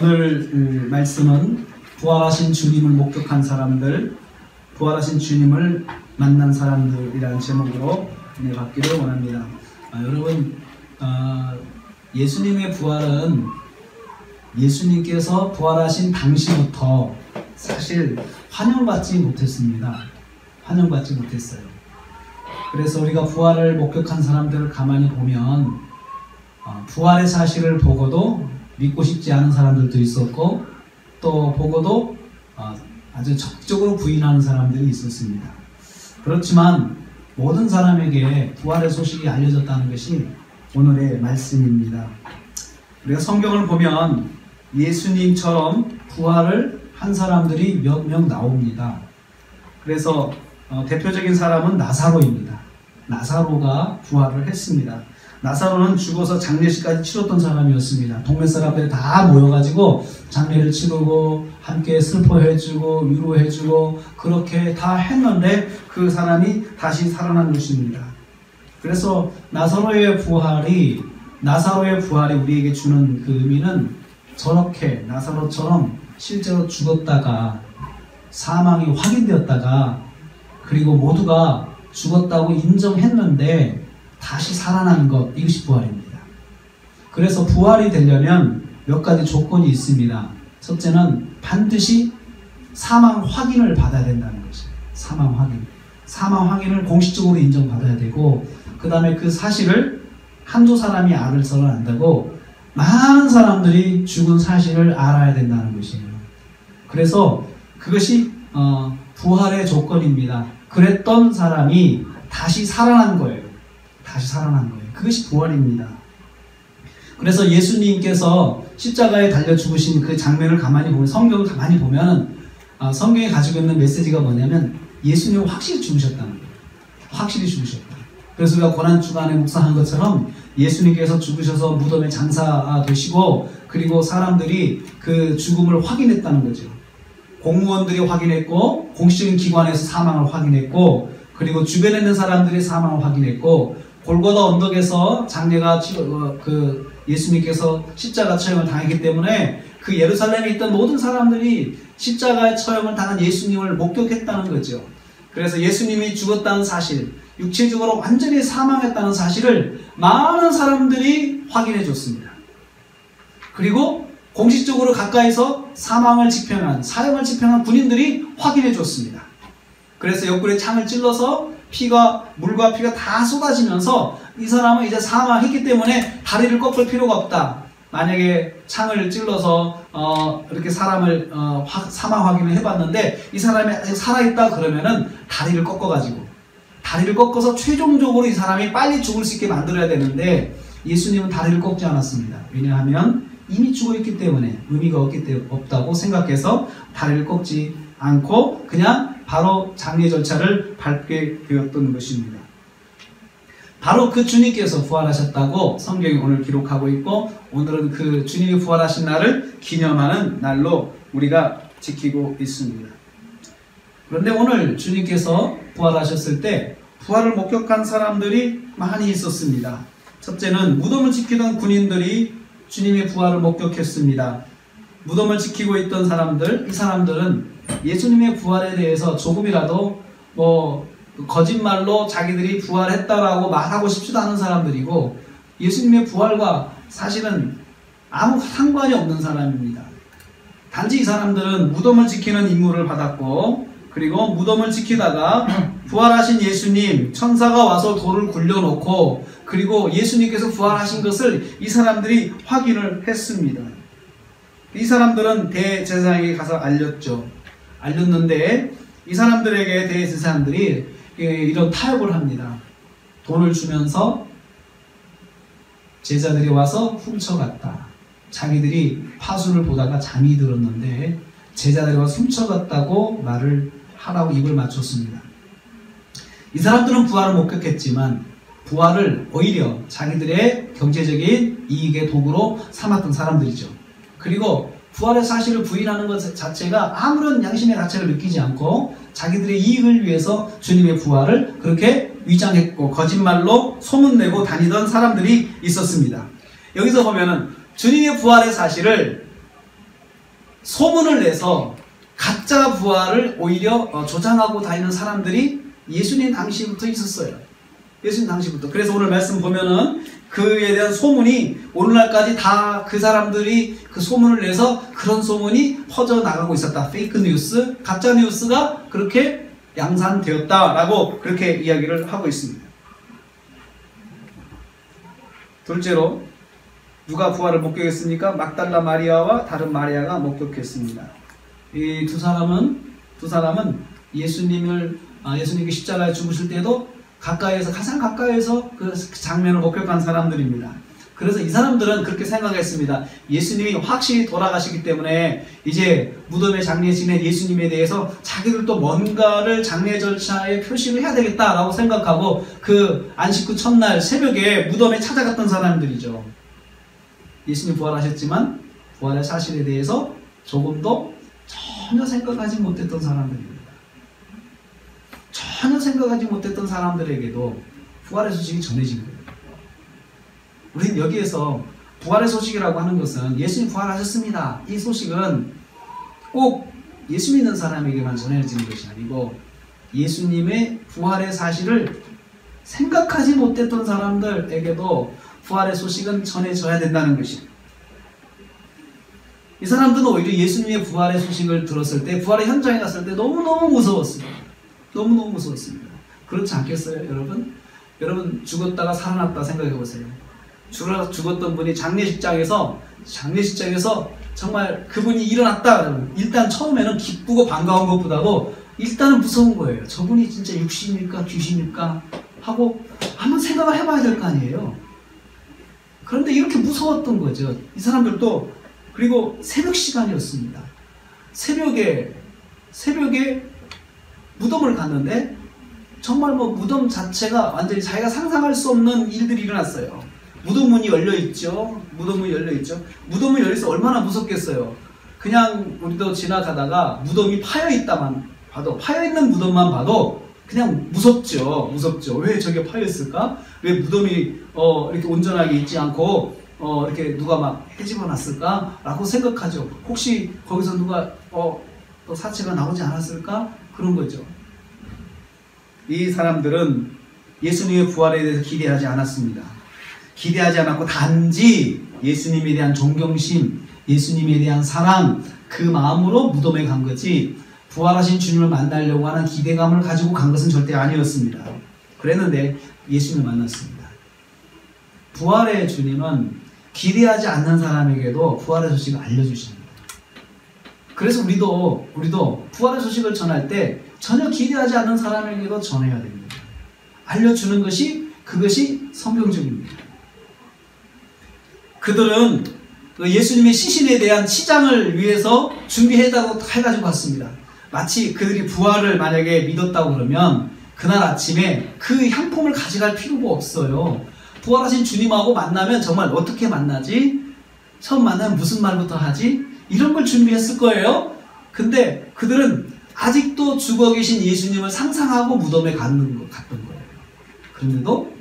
오늘 말씀은 부활하신 주님을 목격한 사람들, 부활하신 주님을 만난 사람들이라는 제목으로 은혜 받기를 원합니다. 여러분, 예수님의 부활은 예수님께서 부활하신 당시부터 사실 환영받지 못했습니다. 환영받지 못했어요. 그래서 우리가 부활을 목격한 사람들을 가만히 보면 부활의 사실을 보고도 믿고 싶지 않은 사람들도 있었고, 또 보고도 아주 적극적으로 부인하는 사람들이 있었습니다. 그렇지만 모든 사람에게 부활의 소식이 알려졌다는 것이 오늘의 말씀입니다. 우리가 성경을 보면 예수님처럼 부활을 한 사람들이 몇 명 나옵니다. 그래서 대표적인 사람은 나사로입니다. 나사로가 부활을 했습니다. 나사로는 죽어서 장례식까지 치렀던 사람이었습니다. 동네 사람들이 다 모여가지고 장례를 치르고 함께 슬퍼해주고 위로해주고 그렇게 다 했는데 그 사람이 다시 살아난 것입니다. 그래서 나사로의 부활이 우리에게 주는 그 의미는 저렇게 나사로처럼 실제로 죽었다가 사망이 확인되었다가 그리고 모두가 죽었다고 인정했는데 다시 살아난 것, 이것이 부활입니다. 그래서 부활이 되려면 몇 가지 조건이 있습니다. 첫째는 반드시 사망 확인을 받아야 된다는 것이에요. 사망 확인을 공식적으로 인정받아야 되고, 그 다음에 그 사실을 한두 사람이 알아서는 안 되고 많은 사람들이 죽은 사실을 알아야 된다는 것이에요. 그래서 그것이 부활의 조건입니다. 그랬던 사람이 다시 살아난 거예요. 그것이 부활입니다. 그래서 예수님께서 십자가에 달려 죽으신 그 장면을 가만히 보면, 성경을 가만히 보면 성경이 가지고 있는 메시지가 뭐냐면 예수님은 확실히 죽으셨다는 거예요. 확실히 죽으셨다. 그래서 우리가 고난주간에 묵상한 것처럼 예수님께서 죽으셔서 무덤에 장사되시고, 그리고 사람들이 그 죽음을 확인했다는 거죠. 공무원들이 확인했고, 공식적인 기관에서 사망을 확인했고, 그리고 주변에 있는 사람들이 사망을 확인했고, 골고다 언덕에서 장례가 예수님께서 십자가 처형을 당했기 때문에 그 예루살렘에 있던 모든 사람들이 십자가의 처형을 당한 예수님을 목격했다는 거죠. 그래서 예수님이 죽었다는 사실, 육체적으로 완전히 사망했다는 사실을 많은 사람들이 확인해 줬습니다. 그리고 공식적으로 가까이서 사형을 집행한 군인들이 확인해 줬습니다. 그래서 옆구리에 창을 찔러서 물과 피가 다 쏟아지면서 이 사람은 이제 사망했기 때문에 다리를 꺾을 필요가 없다. 만약에 창을 찔러서 이렇게 사람을 사망 확인을 해봤는데 이 사람이 아직 살아있다 그러면은 다리를 꺾어서 최종적으로 이 사람이 빨리 죽을 수 있게 만들어야 되는데, 예수님은 다리를 꺾지 않았습니다. 왜냐하면 이미 죽어있기 때문에 의미가 없다고 생각해서 다리를 꺾지 않고 그냥 바로 장례 절차를 밟게 되었던 것입니다. 바로 그 주님께서 부활하셨다고 성경이 오늘 기록하고 있고, 오늘은 그 주님이 부활하신 날을 기념하는 날로 우리가 지키고 있습니다. 그런데 오늘 주님께서 부활하셨을 때 부활을 목격한 사람들이 많이 있었습니다. 첫째는 무덤을 지키던 군인들이 주님의 부활을 목격했습니다. 무덤을 지키고 있던 사람들, 이 사람들은 예수님의 부활에 대해서 조금이라도 거짓말로 자기들이 부활했다라고 말하고 싶지도 않은 사람들이고, 예수님의 부활과 사실은 아무 상관이 없는 사람입니다. 단지 이 사람들은 무덤을 지키는 임무를 받았고, 그리고 무덤을 지키다가 부활하신 예수님, 천사가 와서 돌을 굴려놓고, 그리고 예수님께서 부활하신 것을 이 사람들이 확인을 했습니다. 이 사람들은 대제사장에게 가서 알렸는데 이 사람들에게 대제사장들이 이런 타협을 합니다. 돈을 주면서 제자들이 와서 훔쳐갔다. 자기들이 파수를 보다가 잠이 들었는데 제자들이 와서 훔쳐갔다고 말을 하라고 입을 맞췄습니다. 이 사람들은 부활을 목격했지만 부활을 오히려 자기들의 경제적인 이익의 도구로 삼았던 사람들이죠. 그리고 부활의 사실을 부인하는 것 자체가 아무런 양심의 가치를 느끼지 않고 자기들의 이익을 위해서 주님의 부활을 그렇게 위장했고 거짓말로 소문내고 다니던 사람들이 있었습니다. 여기서 보면은 주님의 부활의 사실을 소문을 내서 가짜 부활을 오히려 조장하고 다니는 사람들이 예수님 당시부터 있었어요. 예수님 당시부터. 그래서 오늘 말씀 보면은 그에 대한 소문이 오늘날까지 다 그 사람들이 그 소문을 내서 그런 소문이 퍼져나가고 있었다. 페이크 뉴스, 가짜 뉴스가 그렇게 양산되었다라고 그렇게 이야기를 하고 있습니다. 둘째로 누가 부활을 목격했습니까? 막달라 마리아와 다른 마리아가 목격했습니다. 이 두 사람은 예수님께 십자가에 죽으실 때도 가장 가까이에서 그 장면을 목격한 사람들입니다. 그래서 이 사람들은 그렇게 생각했습니다. 예수님이 확실히 돌아가시기 때문에 이제 무덤에 장례 지낸 예수님에 대해서 자기들도 뭔가를 장례 절차에 표시를 해야 되겠다라고 생각하고 그 안식 후 첫날 새벽에 무덤에 찾아갔던 사람들이죠. 예수님 부활하셨지만 부활의 사실에 대해서 조금도 전혀 생각하지 못했던 사람들입니다. 전혀 생각하지 못했던 사람들에게도 부활의 소식이 전해진 거예요. 우리는 여기에서 부활의 소식이라고 하는 것은 예수님 부활하셨습니다. 이 소식은 꼭 예수 믿는 사람에게만 전해지는 것이 아니고 예수님의 부활의 사실을 생각하지 못했던 사람들에게도 부활의 소식은 전해져야 된다는 것입니다. 이 사람들은 오히려 예수님의 부활의 소식을 들었을 때, 부활의 현장에 갔을 때 너무너무 무서웠어요. 너무너무 무서웠습니다. 그렇지 않겠어요, 여러분? 여러분 죽었다가 살아났다 생각해 보세요. 죽었던 분이 장례식장에서 정말 그분이 일어났다. 일단 처음에는 기쁘고 반가운 것보다도 일단은 무서운 거예요. 저분이 진짜 육신입니까? 귀신입니까? 하고 한번 생각을 해봐야 될 거 아니에요. 그런데 이렇게 무서웠던 거죠. 이 사람들도. 그리고 새벽 시간이었습니다. 새벽에 무덤을 갔는데 정말 무덤 자체가 완전히 자기가 상상할 수 없는 일들이 일어났어요. 무덤 문이 열려있죠. 무덤이 열려있어 얼마나 무섭겠어요. 그냥 우리도 지나가다가 무덤이 파여있다만 봐도, 파여있는 무덤만 봐도 그냥 무섭죠. 왜 저게 파여있을까? 왜 무덤이 이렇게 온전하게 있지 않고 이렇게 누가 막 헤집어 놨을까? 라고 생각하죠. 혹시 거기서 누가 또 사체가 나오지 않았을까? 그런 거죠. 이 사람들은 예수님의 부활에 대해서 기대하지 않았습니다. 기대하지 않았고 단지 예수님에 대한 존경심, 예수님에 대한 사랑, 그 마음으로 무덤에 간 거지 부활하신 주님을 만나려고 하는 기대감을 가지고 간 것은 절대 아니었습니다. 그랬는데 예수님을 만났습니다. 부활의 주님은 기대하지 않는 사람에게도 부활의 소식을 알려주십니다. 그래서 우리도 부활의 소식을 전할 때 전혀 기대하지 않는 사람에게도 전해야 됩니다. 알려주는 그것이 성경적입니다. 그들은 예수님의 시신에 대한 치장을 위해서 준비해가지고 갔습니다. 마치 그들이 부활을 만약에 믿었다고 그러면 그날 아침에 그 향품을 가져갈 필요가 없어요. 부활하신 주님하고 만나면 정말 어떻게 만나지? 처음 만나면 무슨 말부터 하지? 이런 걸 준비했을 거예요. 근데 그들은 아직도 죽어 계신 예수님을 상상하고 무덤에 갔던 거예요. 그런데도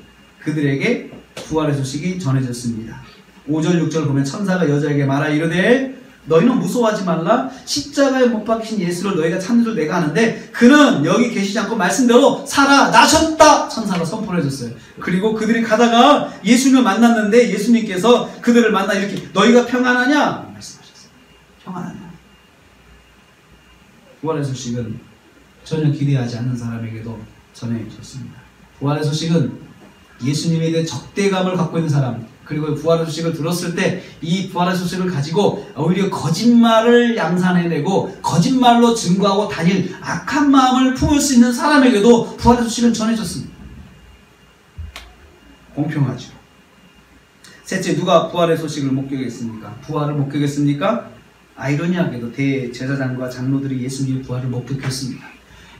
그들에게 부활의 소식이 전해졌습니다. 5절 6절 보면 천사가 여자에게 말하 이르되 너희는 무서워하지 말라. 십자가에 못 박히신 예수를 너희가 찾는 줄 내가 아는데 그는 여기 계시지 않고 말씀대로 살아나셨다. 천사가 선포를 해줬어요. 그리고 그들이 가다가 예수님을 만났는데 예수님께서 그들을 만나 이렇게 너희가 평안하냐? 말씀하셨어요. 평안하냐? 부활의 소식은 전혀 기대하지 않는 사람에게도 전해졌습니다. 부활의 소식은 예수님에 대해 적대감을 갖고 있는 사람, 그리고 부활의 소식을 들었을 때 이 부활의 소식을 가지고 오히려 거짓말을 양산해내고 거짓말로 증거하고 다닐 악한 마음을 품을 수 있는 사람에게도 부활의 소식은 전해졌습니다. 공평하죠. 셋째, 누가 부활의 소식을 목격했습니까? 부활을 목격했습니까? 아이러니하게도 대제사장과 장로들이 예수님의 부활을 목격했습니다.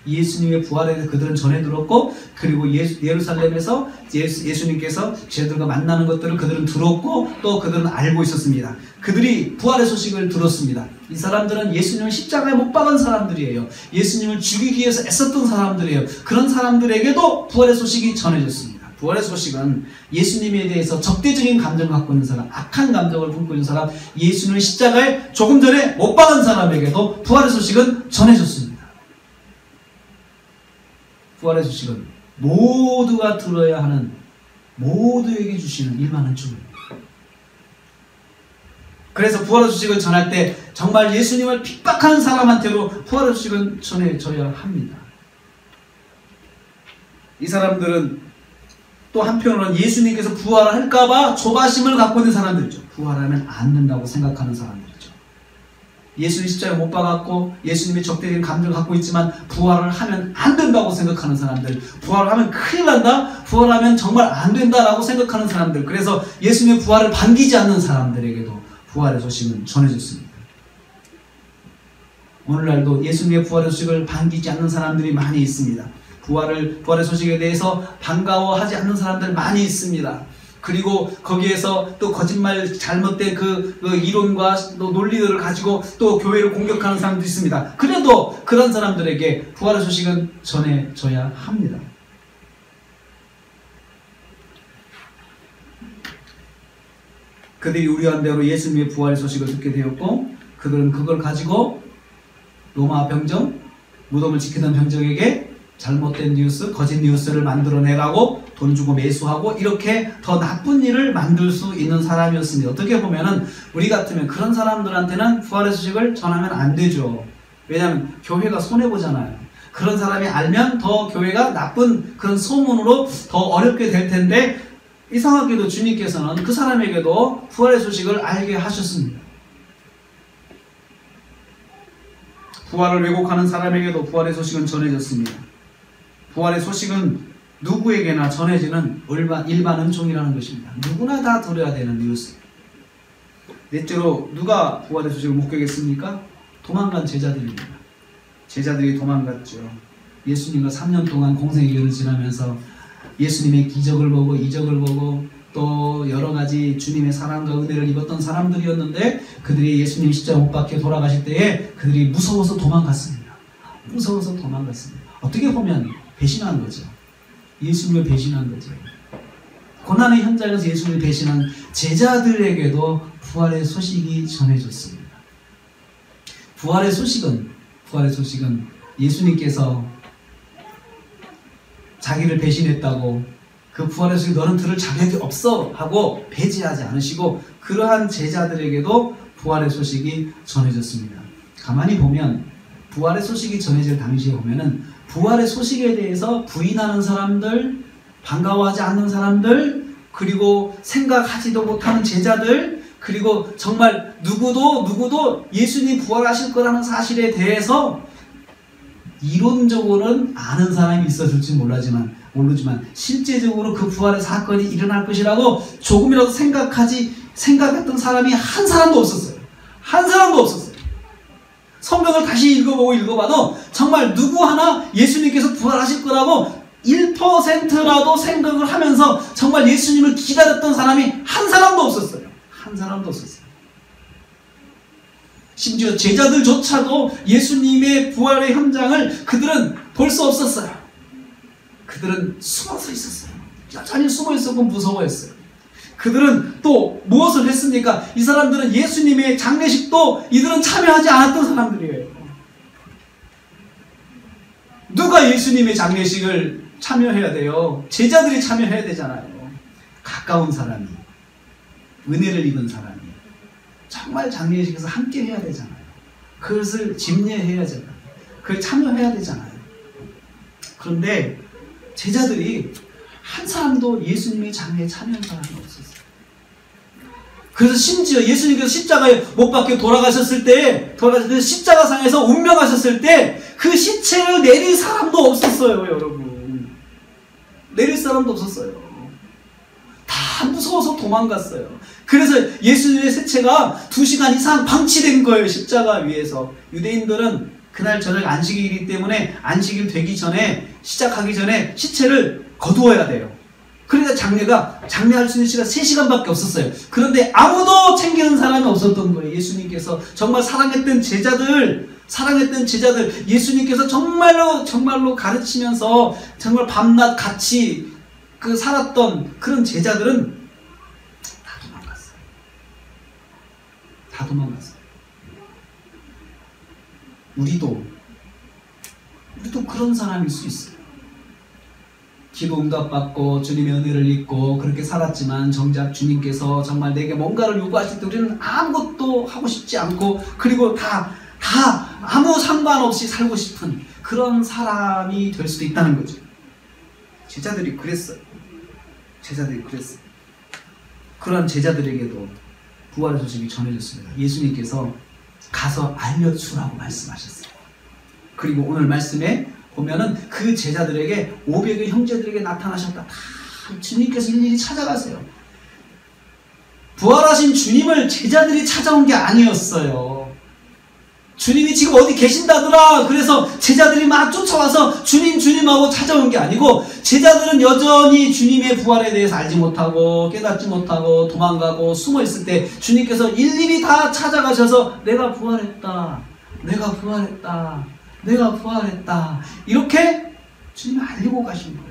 예수님의 부활에 대해서 그들은 전해 들었고, 그리고 예루살렘에서 예수님께서 제자들과 만나는 것들을 그들은 들었고 또 그들은 알고 있었습니다. 그들이 부활의 소식을 들었습니다. 이 사람들은 예수님을 십자가에 못 박은 사람들이에요. 예수님을 죽이기 위해서 애썼던 사람들이에요. 그런 사람들에게도 부활의 소식이 전해졌습니다. 부활의 소식은 예수님에 대해서 적대적인 감정을 갖고 있는 사람, 악한 감정을 품고 있는 사람, 예수님의 십자가에 조금 전에 못 박은 사람에게도 부활의 소식은 전해졌습니다. 부활의 소식은 모두가 들어야 하는, 모두에게 주시는 일만한 축복입니다. 그래서 부활의 소식을 전할 때 정말 예수님을 핍박하는 사람한테도 부활의 소식은 전해져야 합니다. 이 사람들은 또 한편으로는 예수님께서 부활을 할까봐 조바심을 갖고 있는 사람들이죠. 부활하면 안 된다고 생각하는 사람들이죠. 예수님 십자가에 못 박았고 예수님의 적대적인 감정을 갖고 있지만 부활을 하면 안 된다고 생각하는 사람들, 부활을 하면 큰일 난다, 부활하면 정말 안 된다라고 생각하는 사람들, 그래서 예수님의 부활을 반기지 않는 사람들에게도 부활의 소식은 전해졌습니다. 오늘날도 예수님의 부활의 소식을 반기지 않는 사람들이 많이 있습니다. 부활의 소식에 대해서 반가워하지 않는 사람들 많이 있습니다. 그리고 거기에서 또 거짓말, 잘못된 그 이론과 또 논리들을 가지고 또 교회를 공격하는 사람도 있습니다. 그래도 그런 사람들에게 부활의 소식은 전해져야 합니다. 그들이 우려한 대로 예수님의 부활의 소식을 듣게 되었고, 그들은 그걸 가지고 로마 병정, 무덤을 지키던 병정에게 잘못된 뉴스, 거짓 뉴스를 만들어내라고 돈 주고 매수하고 이렇게 더 나쁜 일을 만들 수 있는 사람이었습니다. 어떻게 보면은 우리 같으면 그런 사람들한테는 부활의 소식을 전하면 안 되죠. 왜냐하면 교회가 손해보잖아요. 그런 사람이 알면 더 교회가 나쁜 그런 소문으로 더 어렵게 될 텐데, 이상하게도 주님께서는 그 사람에게도 부활의 소식을 알게 하셨습니다. 부활을 왜곡하는 사람에게도 부활의 소식은 전해졌습니다. 부활의 소식은 누구에게나 전해지는 일반 은총이라는 것입니다. 누구나 다 들어야 되는 뉴스. 넷째로 누가 부활의 소식을 목격했습니까? 도망간 제자들입니다. 제자들이 도망갔죠. 예수님과 3년 동안 공생의 길을 지나면서 예수님의 기적을 보고 이적을 보고 또 여러 가지 주님의 사랑과 은혜를 입었던 사람들이었는데, 그들이 예수님 십자가 못 박혀 돌아가실 때에 그들이 무서워서 도망갔습니다. 무서워서 도망갔습니다. 어떻게 보면 배신한 거죠. 예수님을 배신한 거죠. 고난의 현장에서 예수님을 배신한 제자들에게도 부활의 소식이 전해졌습니다. 부활의 소식은 예수님께서 자기를 배신했다고 그 부활의 소식 너는 들을 자격이 없어 하고 배제하지 않으시고, 그러한 제자들에게도 부활의 소식이 전해졌습니다. 가만히 보면 부활의 소식이 전해질 당시에 보면은 부활의 소식에 대해서 부인하는 사람들, 반가워하지 않는 사람들, 그리고 생각하지도 못하는 제자들, 그리고 정말 누구도 예수님 부활하실 거라는 사실에 대해서 이론적으로는 아는 사람이 있었을지 모르지만 실제적으로 그 부활의 사건이 일어날 것이라고 조금이라도 생각했던 사람이 한 사람도 없었어요. 한 사람도 없었어요. 성경을 다시 읽어봐도 정말 누구 하나 예수님께서 부활하실 거라고 1%라도 생각을 하면서 정말 예수님을 기다렸던 사람이 한 사람도 없었어요. 한 사람도 없었어요. 심지어 제자들조차도 예수님의 부활의 현장을 그들은 볼 수 없었어요. 그들은 숨어서 있었어요. 여전히 숨어 있었고 무서워했어요. 그들은 또 무엇을 했습니까? 이 사람들은 예수님의 장례식도 이들은 참여하지 않았던 사람들이에요. 누가 예수님의 장례식을 참여해야 돼요? 제자들이 참여해야 되잖아요. 가까운 사람이, 은혜를 입은 사람이 정말 장례식에서 함께 해야 되잖아요. 그것을 집례해야 되잖아요. 그걸 참여해야 되잖아요. 그런데 제자들이 한 사람도 예수님의 장례에 참여한 사람이 없었어요. 그래서 심지어 예수님께서 십자가에 못 박혀 돌아가셨을 때, 십자가상에서 운명하셨을 때 그 시체를 내릴 사람도 없었어요, 여러분. 내릴 사람도 없었어요. 다 무서워서 도망갔어요. 그래서 예수님의 시체가 2시간 이상 방치된 거예요, 십자가 위에서. 유대인들은 그날 저녁 안식일이기 때문에 안식일 되기 전에, 시작하기 전에 시체를 거두어야 돼요. 그러니까 장례할 수 있는 시간 3시간밖에 없었어요. 그런데 아무도 챙기는 사람이 없었던 거예요. 예수님께서 정말 사랑했던 제자들, 예수님께서 정말로 가르치면서 정말 밤낮 같이 살았던 그런 제자들은 다 도망갔어요. 다 도망갔어요. 우리도 그런 사람일 수 있어요. 기도 응답받고 주님의 은혜를 입고 그렇게 살았지만 정작 주님께서 정말 내게 뭔가를 요구하실 때 우리는 아무것도 하고 싶지 않고 그리고 다 아무 상관없이 살고 싶은 그런 사람이 될 수도 있다는 거죠. 제자들이 그랬어요. 그런 제자들에게도 부활의 소식이 전해졌습니다. 예수님께서 가서 알려주라고 말씀하셨어요. 그리고 오늘 말씀에 보면은 그 제자들에게 500의 형제들에게 나타나셨다. 다 주님께서 일일이 찾아가세요. 부활하신 주님을 제자들이 찾아온 게 아니었어요. 주님이 지금 어디 계신다더라. 그래서 제자들이 막 쫓아와서 주님하고 찾아온 게 아니고 제자들은 여전히 주님의 부활에 대해서 알지 못하고 깨닫지 못하고 도망가고 숨어 있을 때 주님께서 일일이 다 찾아가셔서 내가 부활했다. 이렇게 주님이 알리고 가신 거예요.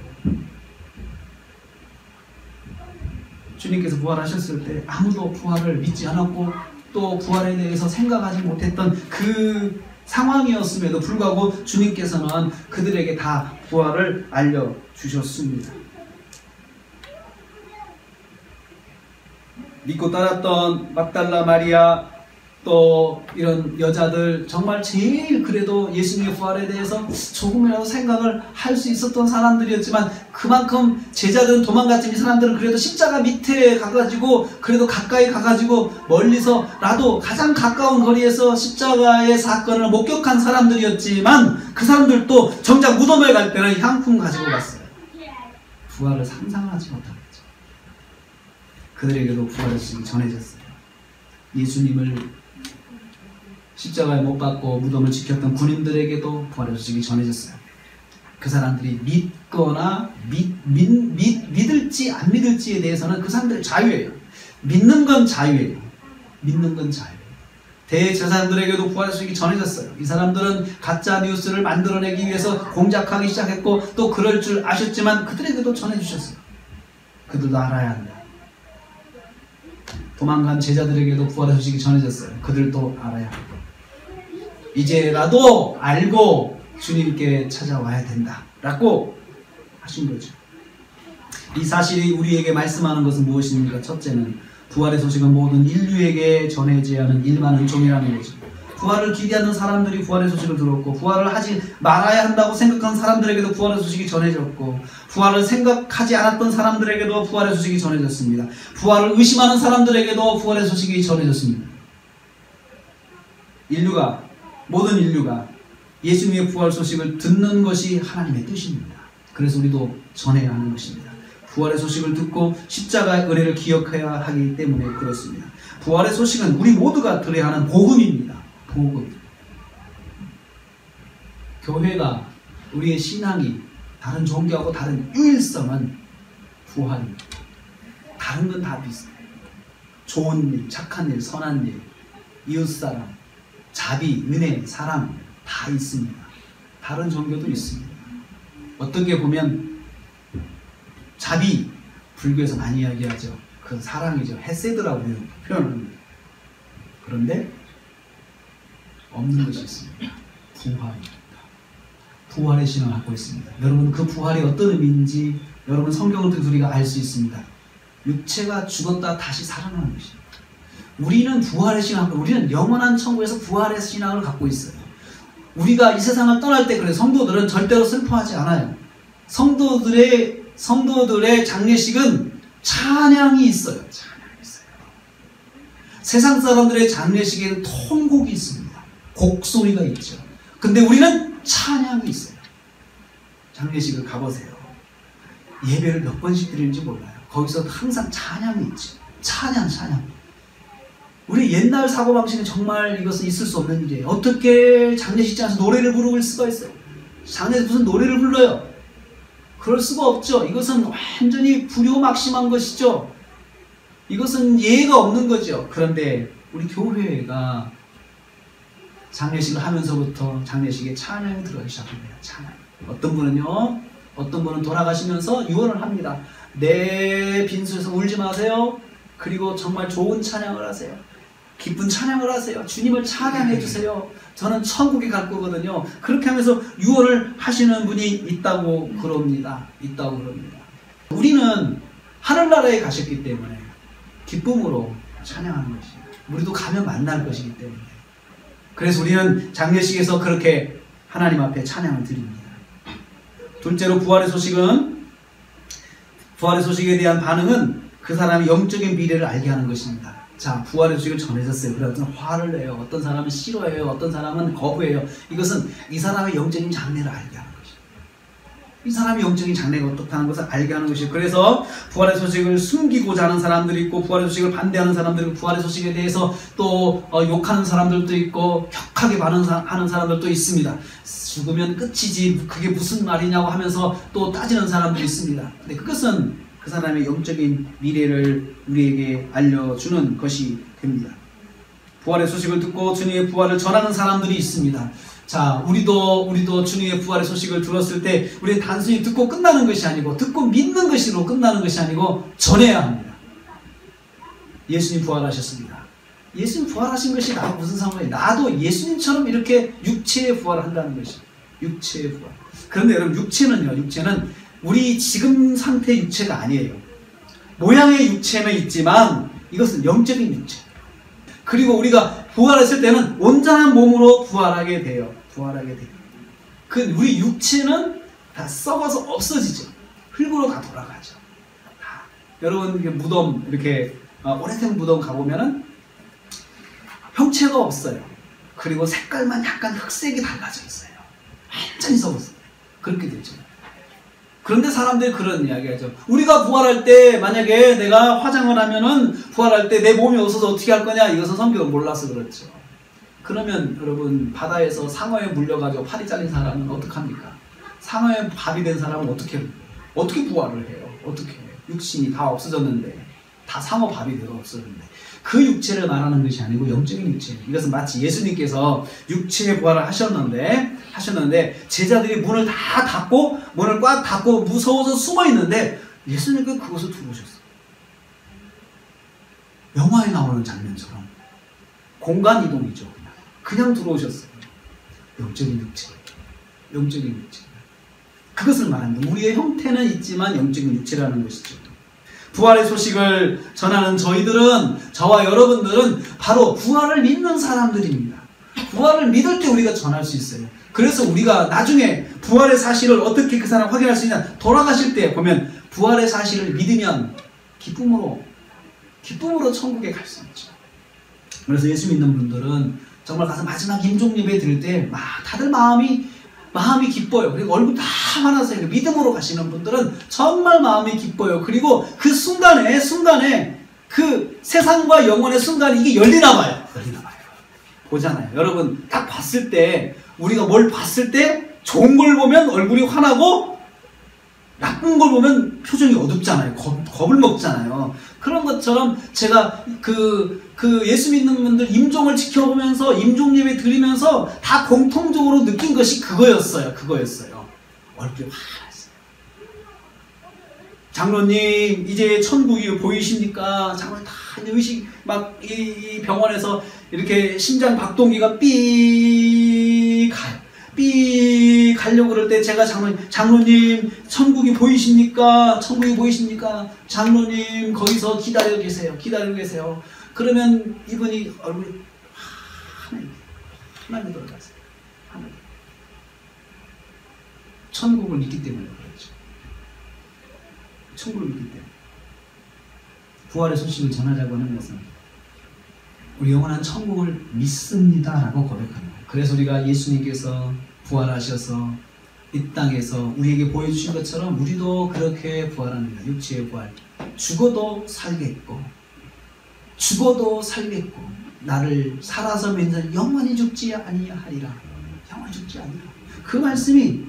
주님께서 부활하셨을 때 아무도 부활을 믿지 않았고 또 부활에 대해서 생각하지 못했던 그 상황이었음에도 불구하고 주님께서는 그들에게 다 부활을 알려주셨습니다. 믿고 따랐던 막달라 마리아 또 이런 여자들 정말 제일 그래도 예수님의 부활에 대해서 조금이라도 생각을 할 수 있었던 사람들이었지만 그만큼 제자들은 도망갔지만 이 사람들은 그래도 십자가 밑에 가가지고 그래도 가까이 가가지고 멀리서라도 가장 가까운 거리에서 십자가의 사건을 목격한 사람들이었지만 그 사람들도 정작 무덤에 갈 때는 향품 가지고 갔어요. 부활을 상상하지 못하겠죠. 그들에게도 부활의 소식이 전해졌어요. 예수님을 십자가에 못 박고 무덤을 지켰던 군인들에게도 부활의 소식이 전해졌어요. 그 사람들이 믿거나 믿을지 안 믿을지에 대해서는 그 사람들의 자유예요. 믿는 건 자유예요. 대제사장들에게도 부활의 소식이 전해졌어요. 이 사람들은 가짜 뉴스를 만들어내기 위해서 공작하기 시작했고 또 그럴 줄 아셨지만 그들에게도 전해주셨어요. 그들도 알아야 한다. 도망간 제자들에게도 부활의 소식이 전해졌어요. 그들도 알아야 한다. 이제라도 알고 주님께 찾아와야 된다 라고 하신 거죠. 이 사실이 우리에게 말씀하는 것은 무엇입니까? 첫째는 부활의 소식은 모든 인류에게 전해져야 하는 일반 은총이라는 거죠. 부활을 기대하는 사람들이 부활의 소식을 들었고 부활을 하지 말아야 한다고 생각한 사람들에게도 부활의 소식이 전해졌고 부활을 생각하지 않았던 사람들에게도 부활의 소식이 전해졌습니다. 부활을 의심하는 사람들에게도 부활의 소식이 전해졌습니다. 모든 인류가 예수님의 부활 소식을 듣는 것이 하나님의 뜻입니다. 그래서 우리도 전해야 하는 것입니다. 부활의 소식을 듣고 십자가의 은혜를 기억해야 하기 때문에 그렇습니다. 부활의 소식은 우리 모두가 들어야 하는 복음입니다. 복음. 교회가 우리의 신앙이 다른 종교하고 다른 유일성은 부활입니다. 다른 건 다 비슷해요. 좋은 일, 착한 일, 선한 일, 이웃사랑, 자비, 은혜, 사랑 다 있습니다. 다른 종교도 있습니다. 어떻게 보면 자비, 불교에서 많이 이야기하죠. 그건 사랑이죠. 헤세드라고 표현합니다. 그런데 없는 것이 있습니다. 부활입니다. 부활의 신앙을 갖고 있습니다. 여러분 그 부활이 어떤 의미인지 여러분 성경을 통해서 우리가 알 수 있습니다. 육체가 죽었다 다시 살아나는 것입니다. 우리는 부활의 신앙을, 우리는 영원한 천국에서 부활의 신앙을 갖고 있어요. 우리가 이 세상을 떠날 때 그래 성도들은 절대로 슬퍼하지 않아요. 성도들의 장례식은 찬양이 있어요. 세상 사람들의 장례식에는 통곡이 있습니다. 곡소리가 있죠. 근데 우리는 찬양이 있어요. 장례식을 가보세요. 예배를 몇 번씩 드리는지 몰라요. 거기서 항상 찬양이 있죠. 찬양. 우리 옛날 사고방식은 정말 이것은 있을 수 없는 일이에요. 어떻게 장례식장에서 노래를 부를 수가 있어요? 장례에서 무슨 노래를 불러요? 그럴 수가 없죠. 이것은 완전히 불효막심한 것이죠. 이것은 예의가 없는 거죠. 그런데 우리 교회가 장례식을 하면서부터 장례식에 찬양이 들어가기 시작합니다. 찬양. 어떤 분은요 어떤 분은 돌아가시면서 유언을 합니다. 내 빈소에서 울지 마세요. 그리고 정말 좋은 찬양을 하세요. 기쁜 찬양을 하세요. 주님을 찬양해 주세요. 저는 천국에 갈 거거든요. 그렇게 하면서 유언을 하시는 분이 있다고 그럽니다. 우리는 하늘나라에 가셨기 때문에 기쁨으로 찬양하는 것이에요. 우리도 가면 만날 것이기 때문에. 그래서 우리는 장례식에서 그렇게 하나님 앞에 찬양을 드립니다. 둘째로 부활의 소식에 대한 반응은 그 사람의 영적인 미래를 알게 하는 것입니다. 자, 부활의 소식을 전해졌어요. 그래 어떤 화를 내요. 어떤 사람은 싫어해요. 어떤 사람은 거부해요. 이것은 이 사람의 영적인 장래를 알게 하는 것입니다. 이 사람의 영적인 장래가 어떻다는 것을 알게 하는 것이에요. 그래서 부활의 소식을 숨기고자 하는 사람들이 있고, 부활의 소식을 반대하는 사람들이 있고, 부활의 소식에 대해서 또 욕하는 사람들도 있고, 격하게 반응하는 사람들도 있습니다. 죽으면 끝이지 그게 무슨 말이냐고 하면서 또 따지는 사람도 있습니다. 근데 그것은 그 사람의 영적인 미래를 우리에게 알려주는 것이 됩니다. 부활의 소식을 듣고 주님의 부활을 전하는 사람들이 있습니다. 자, 우리도 주님의 부활의 소식을 들었을 때 우리는 단순히 듣고 끝나는 것이 아니고, 듣고 믿는 것으로 끝나는 것이 아니고 전해야 합니다. 예수님 부활하셨습니다. 예수님 부활하신 것이 나하고 무슨 상관이에요? 나도 예수님처럼 이렇게 육체의 부활을 한다는 것이에요. 육체의 부활. 그런데 여러분, 육체는 우리 지금 상태의 육체가 아니에요. 모양의 육체는 있지만 이것은 영적인 육체. 그리고 우리가 부활했을 때는 온전한 몸으로 부활하게 돼요. 그 우리 육체는 다 썩어서 없어지죠. 흙으로 다 돌아가죠. 여러분 무덤, 이렇게 오래된 무덤 가보면은 형체가 없어요. 그리고 색깔만 약간 흑색이 달라져 있어요. 완전히 썩었어요. 그렇게 되죠. 그런데 사람들이 그런 이야기 하죠. 우리가 부활할 때 만약에 내가 화장을 하면은 부활할 때 내 몸이 없어서 어떻게 할 거냐? 이것은 성경을 몰라서 그렇죠. 그러면 여러분, 바다에서 상어에 물려가지고 팔이 잘린 사람은 어떡합니까? 상어에 밥이 된 사람은 어떻게 부활을 해요? 어떻게 해요? 육신이 다 없어졌는데, 다 상어 밥이 되어 없어졌는데, 그 육체를 말하는 것이 아니고 영적인 육체예요. 이것은 마치 예수님께서 육체의 부활을 하셨는데 제자들이 문을 꽉 닫고 무서워서 숨어 있는데 예수님께서 그곳을 들어오셨어요. 영화에 나오는 장면처럼 공간 이동이죠. 그냥 들어오셨어요. 영적인 육체. 그것을 말합니다. 우리의 형태는 있지만 영적인 육체라는 것이죠. 부활의 소식을 전하는 저와 여러분들은 바로 부활을 믿는 사람들입니다. 부활을 믿을 때 우리가 전할 수 있어요. 그래서 우리가 나중에 부활의 사실을 어떻게 그 사람 확인할 수 있냐, 돌아가실 때 보면 부활의 사실을 믿으면 기쁨으로 천국에 갈 수 있죠. 그래서 예수 믿는 분들은 정말 가서 마지막 임종 예배 드릴 때 다들 마음이 기뻐요. 그리고 얼굴 다 환하세요. 믿음으로 가시는 분들은 정말 마음이 기뻐요. 그리고 그 순간에 그 세상과 영혼의 순간에 이게 열리나 봐요. 보잖아요. 여러분, 딱 봤을 때, 우리가 뭘 봤을 때 좋은 걸 보면 얼굴이 환하고 나쁜 걸 보면 표정이 어둡잖아요. 겁을 먹잖아요. 그런 것처럼 제가 그 예수 믿는 분들 임종을 지켜보면서 임종 예배 드리면서 다 공통적으로 느낀 것이 그거였어요. 얼굴이 환했어요. 장로님, 이제 천국이 보이십니까? 장로님 다 의식 이 병원에서 이렇게 심장 박동기가 삐 가려고 그럴 때 제가 장로님 천국이 보이십니까? 장로님 거기서 기다리고 계세요. 그러면 이분이 얼굴이 하나님 돌아가세요. 천국을 믿기 때문에 그렇죠. 천국을 믿기 때문에. 부활의 소식을 전하자고 하는 것은 우리 영원한 천국을 믿습니다라고 고백합니다. 그래서 우리가 예수님께서 부활하셔서 이 땅에서 우리에게 보여주신 것처럼 우리도 그렇게 부활합니다. 육체의 부활. 죽어도 살겠고 나를 살아서 믿는 영원히 죽지 아니하리라. 영원히 죽지 아니라. 그 말씀이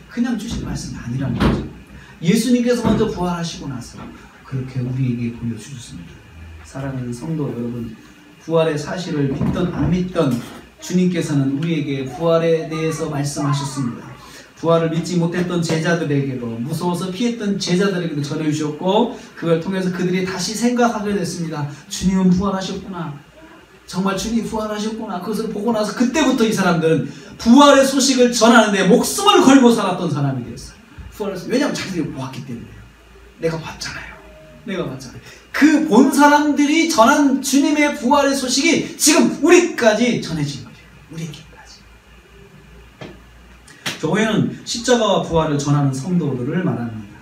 그냥 주신 말씀이 아니라는 거죠. 예수님께서 먼저 부활하시고 나서 그렇게 우리에게 보여주셨습니다. 사랑하는 성도 여러분, 부활의 사실을 믿던 안 믿던 주님께서는 우리에게 부활에 대해서 말씀하셨습니다. 부활을 믿지 못했던 제자들에게도, 무서워서 피했던 제자들에게도 전해주셨고, 그걸 통해서 그들이 다시 생각하게 됐습니다. 주님은 부활하셨구나. 정말 주님이 부활하셨구나. 그것을 보고 나서 그때부터 이 사람들은 부활의 소식을 전하는데 목숨을 걸고 살았던 사람이 되었어요. 왜냐하면 자기들이 보았기 때문에요. 내가 봤잖아요. 그 본 사람들이 전한 주님의 부활의 소식이 지금 우리까지 전해진 거예요. 우리에게까지. 교회는 십자가와 부활을 전하는 성도들을 말합니다.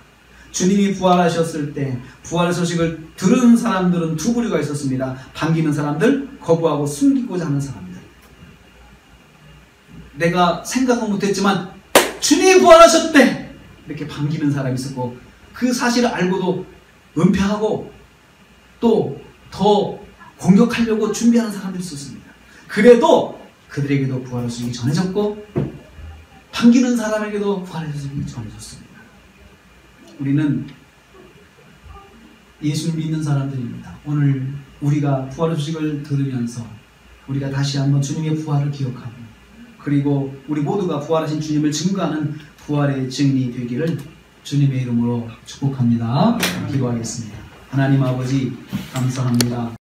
주님이 부활하셨을 때 부활의 소식을 들은 사람들은 두 부류가 있었습니다. 반기는 사람들, 거부하고 숨기고자 하는 사람들. 내가 생각은 못했지만 주님이 부활하셨대! 이렇게 반기는 사람이 있었고, 그 사실을 알고도 은폐하고 또 더 공격하려고 준비하는 사람들이 있었습니다. 그래도 그들에게도 부활의 소식이 전해졌고, 반기는 사람에게도 부활의 소식이 전해졌습니다. 우리는 예수를 믿는 사람들입니다. 오늘 우리가 부활의 소식을 들으면서 우리가 다시 한번 주님의 부활을 기억하고, 그리고 우리 모두가 부활하신 주님을 증거하는 부활의 증인이 되기를 주님의 이름으로 축복합니다. 기도하겠습니다. 하나님 아버지 감사합니다.